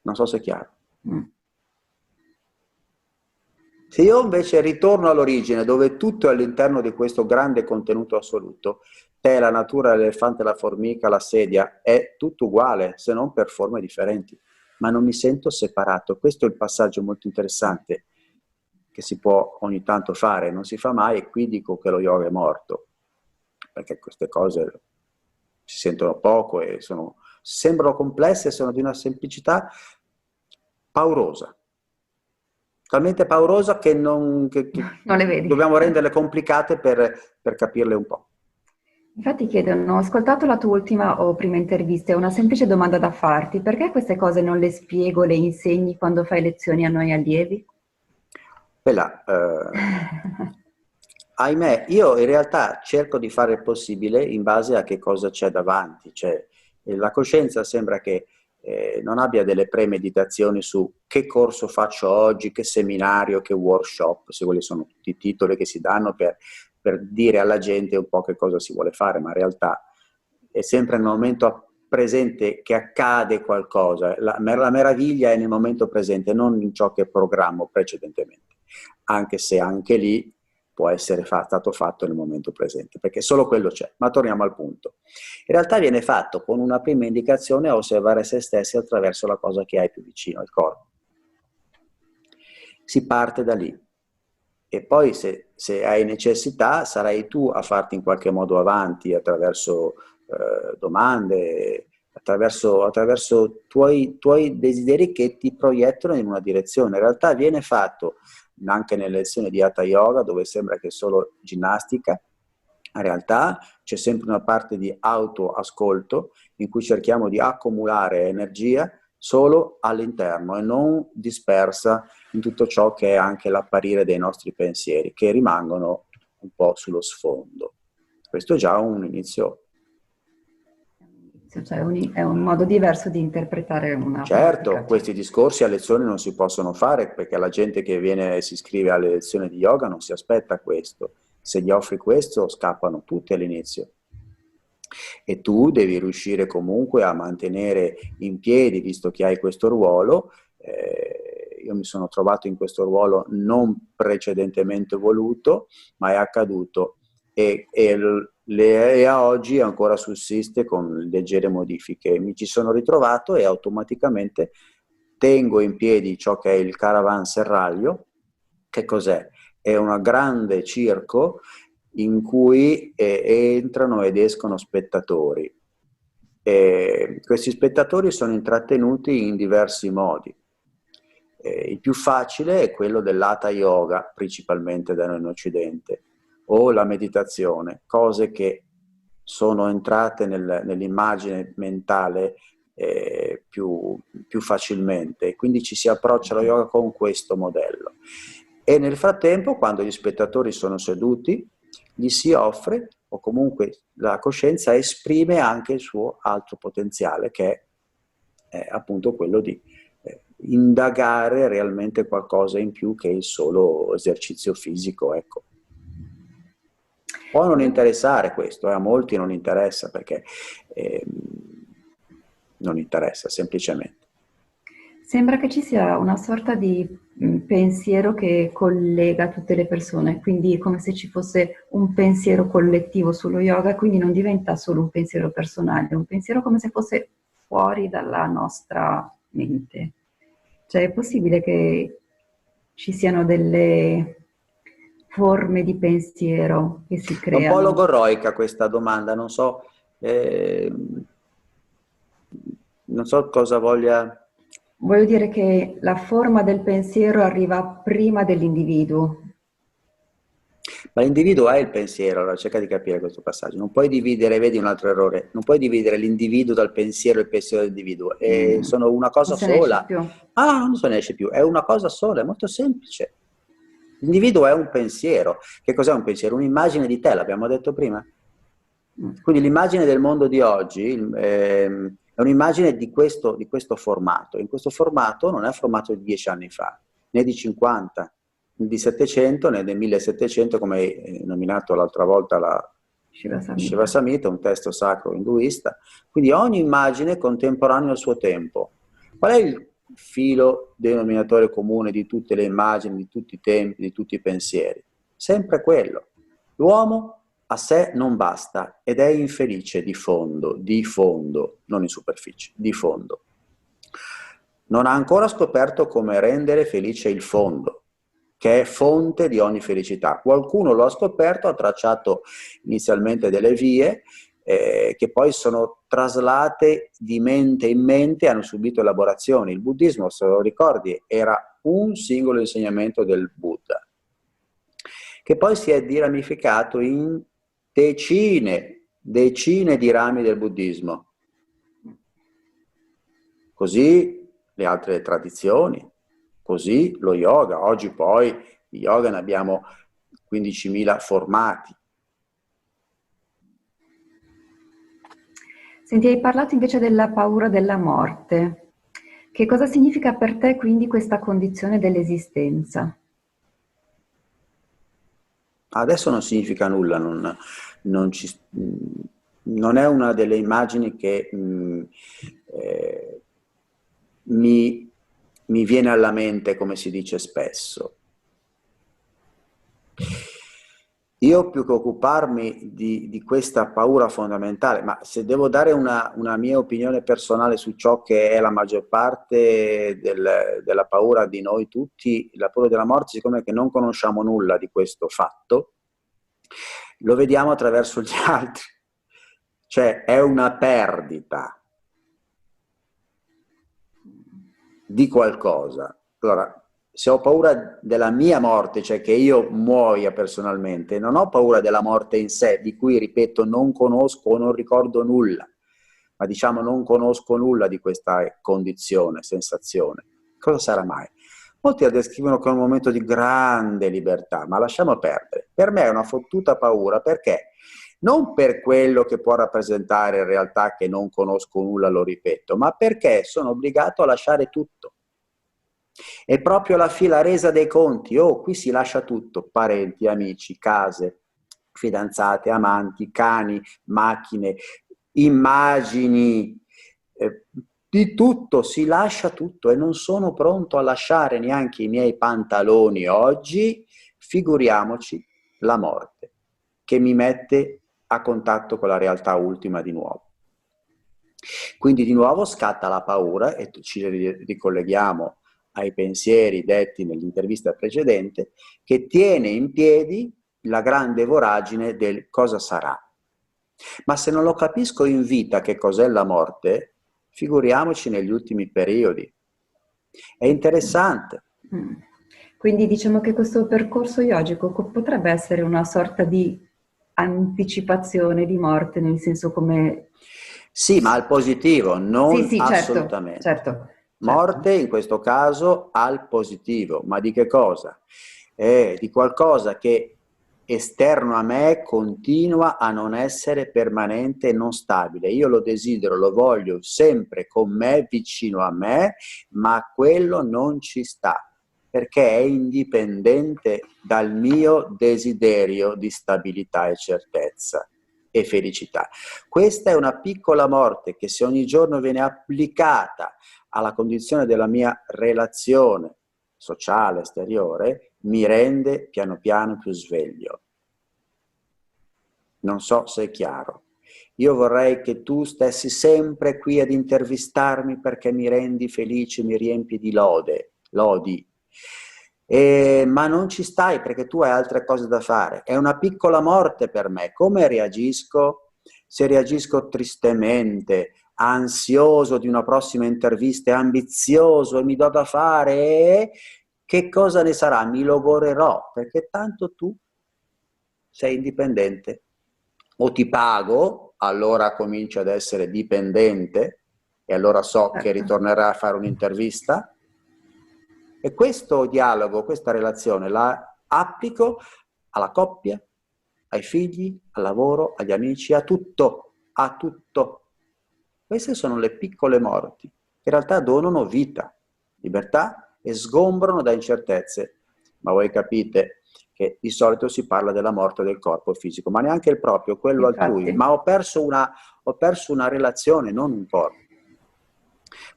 Non so se è chiaro. Se io invece ritorno all'origine, dove tutto è all'interno di questo grande contenuto assoluto, te, la natura, l'elefante, la formica, la sedia, è tutto uguale, se non per forme differenti. Ma non mi sento separato. Questo è il passaggio molto interessante che si può ogni tanto fare, non si fa mai, e qui dico che lo yoga è morto, perché queste cose si sentono poco e sembrano complesse, sono di una semplicità paurosa, talmente paurosa che non le vedi. Dobbiamo renderle complicate per capirle un po'. Infatti chiedono, ho ascoltato la tua ultima o prima intervista e ho una semplice domanda da farti, perché queste cose non le spiego, le insegni quando fai lezioni a noi allievi? Ahimè, io in realtà cerco di fare il possibile in base a che cosa c'è davanti, cioè la coscienza sembra che non abbia delle premeditazioni su che corso faccio oggi, che seminario, che workshop, se quelli sono tutti i titoli che si danno per dire alla gente un po' che cosa si vuole fare, ma in realtà è sempre nel momento presente che accade qualcosa, la meraviglia è nel momento presente, non in ciò che programmo precedentemente, anche se anche lì può essere stato fatto nel momento presente, perché solo quello c'è. Ma torniamo al punto. In realtà viene fatto con una prima indicazione a osservare se stessi attraverso la cosa che hai più vicino, il corpo. Si parte da lì. E poi se hai necessità sarai tu a farti in qualche modo avanti attraverso domande, attraverso tuoi desideri che ti proiettano in una direzione. In realtà viene fatto anche nelle lezioni di Hatha Yoga, dove sembra che è solo ginnastica. In realtà c'è sempre una parte di autoascolto in cui cerchiamo di accumulare energia solo all'interno e non dispersa in tutto ciò che è anche l'apparire dei nostri pensieri, che rimangono un po' sullo sfondo. Questo è già un inizio. Cioè è un modo diverso di interpretare una Certo, pratica. questi discorsi a lezione non si possono fare, perché la gente che viene e si iscrive alle lezioni di yoga non si aspetta questo. Se gli offri questo, scappano tutti all'inizio. E tu devi riuscire comunque a mantenere in piedi, visto che hai questo ruolo. Io mi sono trovato in questo ruolo non precedentemente voluto, ma è accaduto, e a oggi ancora sussiste con leggere modifiche. Mi ci sono ritrovato e automaticamente tengo in piedi ciò che è il caravanserraglio. Che cos'è? È un grande circo in cui entrano ed escono spettatori. Questi spettatori sono intrattenuti in diversi modi. Il più facile è quello dell'Hatha Yoga, principalmente da noi in Occidente, o la meditazione, cose che sono entrate nell'immagine mentale più facilmente. Quindi ci si approccia allo yoga con questo modello. E nel frattempo, quando gli spettatori sono seduti, gli si offre, o comunque la coscienza esprime anche il suo alto potenziale, che è appunto quello di indagare realmente qualcosa in più che il solo esercizio fisico, ecco. Può non interessare questo, a molti non interessa, perché non interessa semplicemente. Sembra che ci sia una sorta di pensiero che collega tutte le persone, quindi è come se ci fosse un pensiero collettivo sullo yoga, quindi non diventa solo un pensiero personale, è un pensiero come se fosse fuori dalla nostra mente. Cioè è possibile che ci siano delle forme di pensiero che si È un po' creano? logorroica questa domanda, non so cosa voglia... Voglio dire che la forma del pensiero arriva prima dell'individuo. Ma l'individuo è il pensiero, allora cerca di capire questo passaggio. Non puoi dividere, vedi un altro errore, non puoi dividere l'individuo dal pensiero e il pensiero dell'individuo. Sono una cosa Non se ne esce sola. più. Ah, non se ne esce più, è una cosa sola, è molto semplice. L'individuo è un pensiero. Che cos'è un pensiero? Un'immagine di te, l'abbiamo detto prima. Quindi l'immagine del mondo di oggi è un'immagine di questo formato. In questo formato non è formato di 10 anni fa, né di 50, né di 700, né del 1700, come hai nominato l'altra volta la Shiva Samhita, un testo sacro induista. Quindi ogni immagine è contemporanea al suo tempo. Qual è il filo denominatore comune di tutte le immagini, di tutti i tempi, di tutti i pensieri? Sempre quello. L'uomo a sé non basta ed è infelice di fondo, non in superficie, di fondo. Non ha ancora scoperto come rendere felice il fondo, che è fonte di ogni felicità. Qualcuno lo ha scoperto, ha tracciato inizialmente delle vie che poi sono traslate di mente in mente e hanno subito elaborazioni. Il buddismo, se lo ricordi, era un singolo insegnamento del Buddha, che poi si è diramificato in decine di rami del buddismo. Così le altre tradizioni, così lo yoga. Oggi poi di yoga ne abbiamo 15.000 formati. Senti, hai parlato invece della paura della morte. Che cosa significa per te quindi questa condizione dell'esistenza? Adesso non significa nulla, non è una delle immagini che mi viene alla mente, come si dice spesso. Io, più che occuparmi di questa paura fondamentale, ma se devo dare una mia opinione personale su ciò che è la maggior parte della paura di noi tutti, la paura della morte, siccome che non conosciamo nulla di questo fatto, lo vediamo attraverso gli altri. Cioè è una perdita di qualcosa. Allora, se ho paura della mia morte, cioè che io muoia personalmente, non ho paura della morte in sé, di cui, ripeto, non conosco o non ricordo nulla, ma diciamo non conosco nulla di questa condizione, sensazione. Cosa sarà mai? Molti la descrivono come un momento di grande libertà, ma lasciamo perdere. Per me è una fottuta paura, perché? Non per quello che può rappresentare in realtà, che non conosco nulla, lo ripeto, ma perché sono obbligato a lasciare tutto. È proprio la resa dei conti. Oh, qui si lascia tutto: parenti, amici, case, fidanzate, amanti, cani, macchine, immagini, di tutto, si lascia tutto, e non sono pronto a lasciare neanche i miei pantaloni oggi, figuriamoci la morte, che mi mette a contatto con la realtà ultima di nuovo. Quindi di nuovo scatta la paura, e ci ricolleghiamo ai pensieri detti nell'intervista precedente, che tiene in piedi la grande voragine del cosa sarà. Ma se non lo capisco in vita che cos'è la morte, figuriamoci negli ultimi periodi. È interessante. Quindi diciamo che questo percorso yogico potrebbe essere una sorta di anticipazione di morte, nel senso come... Sì, ma al positivo, non Sì, assolutamente. certo. Morte in questo caso al positivo, ma di che cosa? Di qualcosa che esterno a me continua a non essere permanente e non stabile. Io lo desidero, lo voglio sempre con me, vicino a me, ma quello non ci sta, perché è indipendente dal mio desiderio di stabilità e certezza e felicità. Questa è una piccola morte che, se ogni giorno viene applicata alla condizione della mia relazione sociale, esteriore, mi rende piano piano più sveglio. Non so se è chiaro. Io vorrei che tu stessi sempre qui ad intervistarmi, perché mi rendi felice, mi riempi di lodi. Ma non ci stai, perché tu hai altre cose da fare. È una piccola morte per me. Come reagisco? Se reagisco tristemente, ansioso di una prossima intervista, ambizioso e mi do da fare, che cosa ne sarà? Mi logorerò, perché tanto tu sei indipendente. O ti pago, allora comincio ad essere dipendente, e allora so che ritornerai a fare un'intervista. E questo dialogo, questa relazione la applico alla coppia, ai figli, al lavoro, agli amici, a tutto, a tutto. Queste sono le piccole morti, che in realtà donano vita, libertà, e sgombrano da incertezze. Ma voi capite che di solito si parla della morte del corpo fisico, ma neanche il proprio, quello altrui. Ma ho perso una relazione, non un corpo.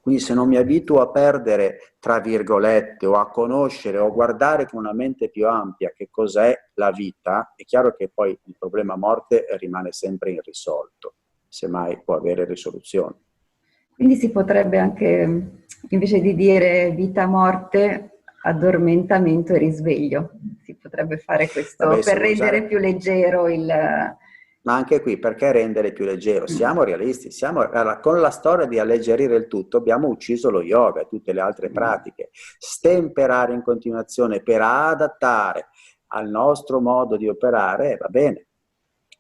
Quindi se non mi abituo a perdere, tra virgolette, o a conoscere o a guardare con una mente più ampia che cos'è la vita, è chiaro che poi il problema morte rimane sempre irrisolto, semmai può avere risoluzione. Quindi si potrebbe anche, invece di dire vita-morte, addormentamento e risveglio. Si potrebbe fare questo per rendere più leggero il... Ma anche qui, perché rendere più leggero? Siamo realisti, con la storia di alleggerire il tutto abbiamo ucciso lo yoga e tutte le altre pratiche. Stemperare in continuazione per adattare al nostro modo di operare, va bene,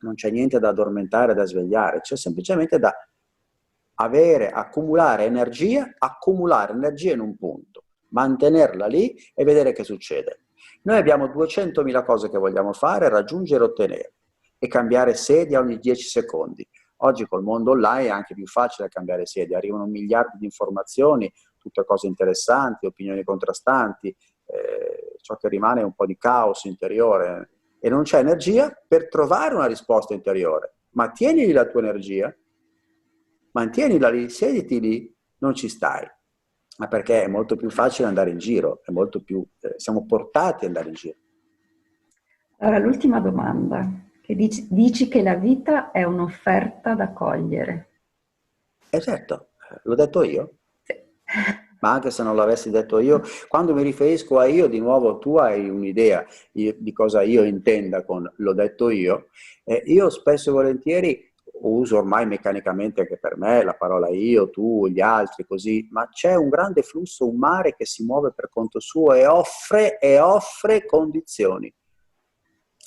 non c'è niente da addormentare, da svegliare, c'è semplicemente da accumulare energia in un punto, mantenerla lì e vedere che succede. Noi abbiamo 200.000 cose che vogliamo fare, raggiungere, ottenere, e cambiare sedia ogni 10 secondi. Oggi col mondo online è anche più facile cambiare sedia, arrivano miliardi di informazioni, tutte cose interessanti, opinioni contrastanti, ciò che rimane è un po' di caos interiore, e non c'è energia per trovare una risposta interiore. Ma tieni la tua energia, mantienila lì, siediti lì, non ci stai. Ma perché è molto più facile andare in giro, è molto più, siamo portati ad andare in giro. Allora, l'ultima domanda, che dici che la vita è un'offerta da cogliere. Certo, l'ho detto io. Sì. Ma anche se non l'avessi detto io, quando mi riferisco a io, di nuovo tu hai un'idea di cosa io intenda con l'ho detto io. Io spesso e volentieri uso ormai meccanicamente anche per me la parola io, tu, gli altri, così, ma c'è un grande flusso, un mare che si muove per conto suo e offre condizioni.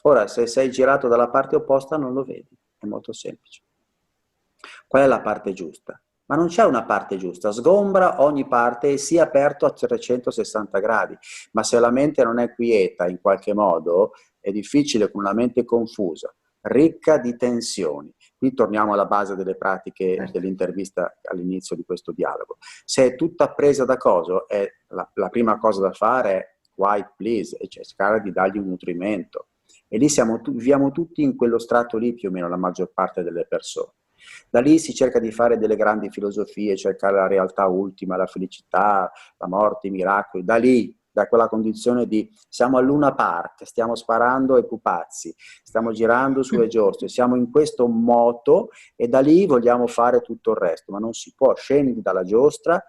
Ora, se sei girato dalla parte opposta non lo vedi, è molto semplice. Qual è la parte giusta? Ma non c'è una parte giusta, sgombra ogni parte e sia aperto a 360 gradi, ma se la mente non è quieta in qualche modo, è difficile con una mente confusa, ricca di tensioni. Qui torniamo alla base delle pratiche dell'intervista all'inizio di questo dialogo. Se è tutta presa da coso, la prima cosa da fare è white please, e cercare di dargli un nutrimento. E lì viviamo tutti in quello strato lì più o meno la maggior parte delle persone. Da lì si cerca di fare delle grandi filosofie, cercare la realtà ultima, la felicità, la morte, i miracoli. Da lì, da quella condizione di siamo al Luna Park, stiamo sparando ai pupazzi, stiamo girando sulle giostre, siamo in questo moto e da lì vogliamo fare tutto il resto, ma non si può. Scendi dalla giostra,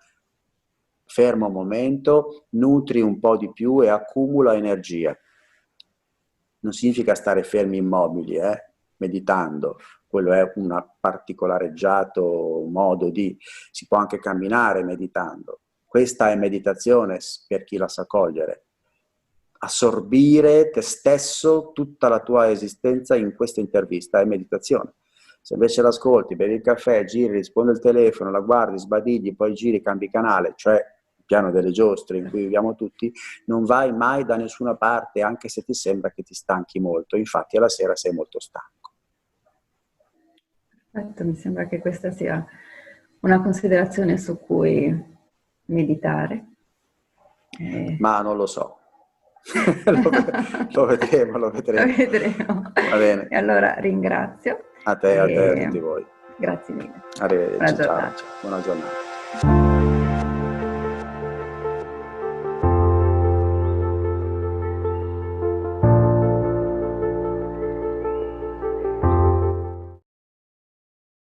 ferma un momento, nutri un po' di più e accumula energia. Non significa stare fermi immobili, meditando. Quello è un particolareggiato modo di... Si può anche camminare meditando. Questa è meditazione per chi la sa cogliere. Assorbire te stesso, tutta la tua esistenza in questa intervista è meditazione. Se invece l'ascolti, bevi il caffè, giri, rispondi al telefono, la guardi, sbadigli, poi giri, cambi canale, cioè il piano delle giostre in cui viviamo tutti, non vai mai da nessuna parte, anche se ti sembra che ti stanchi molto. Infatti alla sera sei molto stanco. Perfetto, mi sembra che questa sia una considerazione su cui meditare. Ma non lo so. lo vedremo. Lo vedremo. Va bene. E allora ringrazio. A te e a tutti voi. Grazie mille. Arrivederci. Buona giornata. Ciao. Buona giornata.